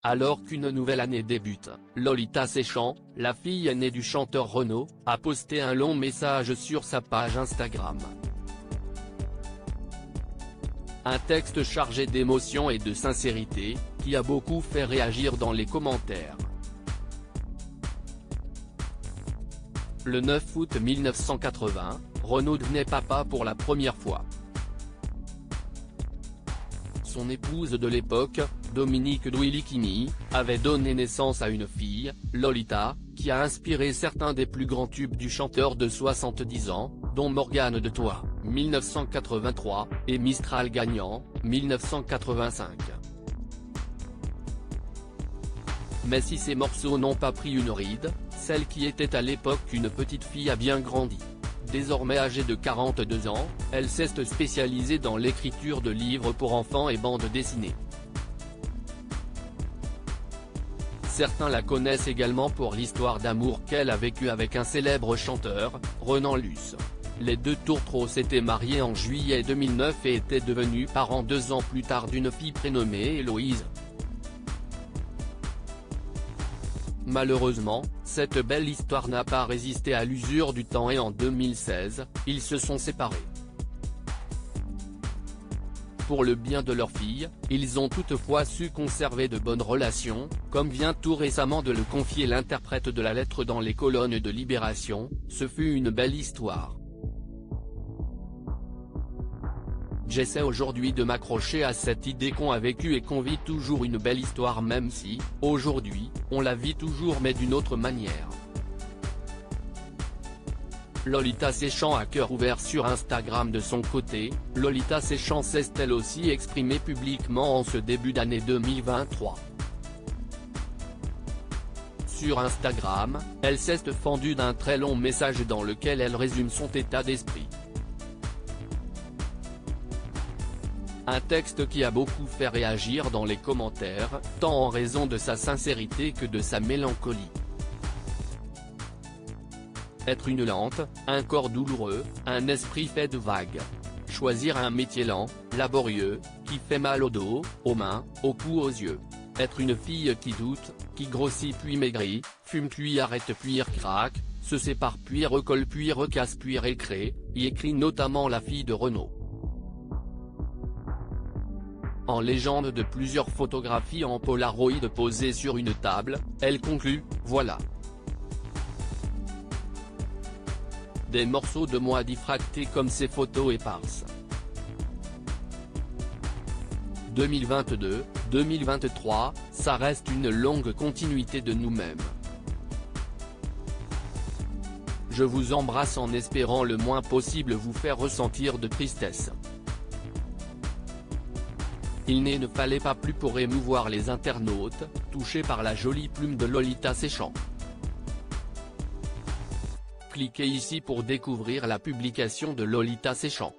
Alors qu'une nouvelle année débute, Lolita Séchant, la fille aînée du chanteur Renaud, a posté un long message sur sa page Instagram. Un texte chargé d'émotion et de sincérité, qui a beaucoup fait réagir dans les commentaires. Le 9 août 1980, Renaud devenait papa pour la première fois. Son épouse de l'époque, Dominique Douillikini, avait donné naissance à une fille, Lolita, qui a inspiré certains des plus grands tubes du chanteur de 70 ans, dont Morgane de Toi, 1983, et Mistral Gagnant, 1985. Mais si ces morceaux n'ont pas pris une ride, celle qui était à l'époque une petite fille a bien grandi. Désormais âgée de 42 ans, elle s'est spécialisée dans l'écriture de livres pour enfants et bandes dessinées. Certains la connaissent également pour l'histoire d'amour qu'elle a vécue avec un célèbre chanteur, Renan Luce. Les deux tourtereaux s'étaient mariés en juillet 2009 et étaient devenus parents 2 ans plus tard d'une fille prénommée Héloïse. Malheureusement, cette belle histoire n'a pas résisté à l'usure du temps et en 2016, ils se sont séparés. Pour le bien de leur fille, ils ont toutefois su conserver de bonnes relations, comme vient tout récemment de le confier l'interprète de la lettre dans les colonnes de Libération. Ce fut une belle histoire. J'essaie aujourd'hui de m'accrocher à cette idée qu'on a vécue et qu'on vit toujours une belle histoire même si, aujourd'hui, on la vit toujours mais d'une autre manière. Lolita Séchant à cœur ouvert sur Instagram. De son côté, Lolita Séchant s'est elle aussi exprimée publiquement en ce début d'année 2023. Sur Instagram, elle s'est fendue d'un très long message dans lequel elle résume son état d'esprit. Un texte qui a beaucoup fait réagir dans les commentaires, tant en raison de sa sincérité que de sa mélancolie. Être une lente, un corps douloureux, un esprit fait de vagues. Choisir un métier lent, laborieux, qui fait mal au dos, aux mains, au cou, aux yeux. Être une fille qui doute, qui grossit puis maigrit, fume puis arrête puis recraque, se sépare puis recolle puis recasse puis récrée, y écrit notamment la fille de Renaud. En légende de plusieurs photographies en Polaroid posées sur une table, elle conclut, voilà. Des morceaux de moi diffractés comme ces photos éparses. 2022, 2023, ça reste une longue continuité de nous-mêmes. Je vous embrasse en espérant le moins possible vous faire ressentir de tristesse. Il ne fallait pas plus pour émouvoir les internautes, touchés par la jolie plume de Lolita Séchant. Cliquez ici pour découvrir la publication de Lolita Séchant.